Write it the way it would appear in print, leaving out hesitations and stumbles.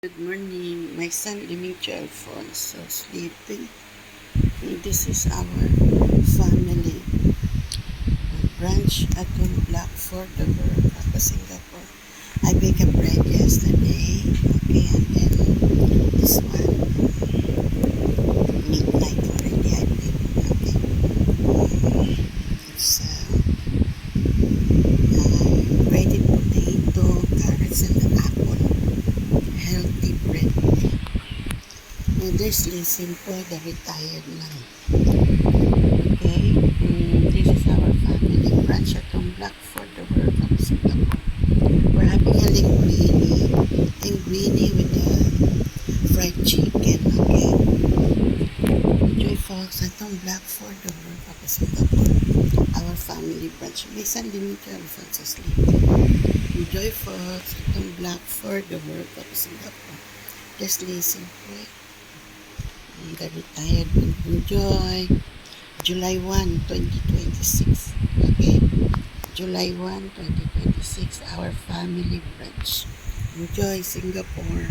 Good morning. My son Dimitri Alfonso sleeping. And this is our family branch at Blackford, the world of Singapore. I baked a bread yesterday. Okay, and then this one midnight already. I baked. Okay, it's grated potato, carrots, and an apple. Healthy bread. This is simple, the retired man. Okay, this is our family branch at Blackford, the world of Singapore. We're having a linguine with fried chicken. Okay, enjoy folks at Blackford, the world of Singapore. Our family branch. May son Dimitri Alfonso sleeping. Enjoy folks at Blackford, the world of Singapore. Just listen quick. The retired will enjoy July 1, 2026. Okay, July 1, 2026, our family branch. Enjoy Singapore.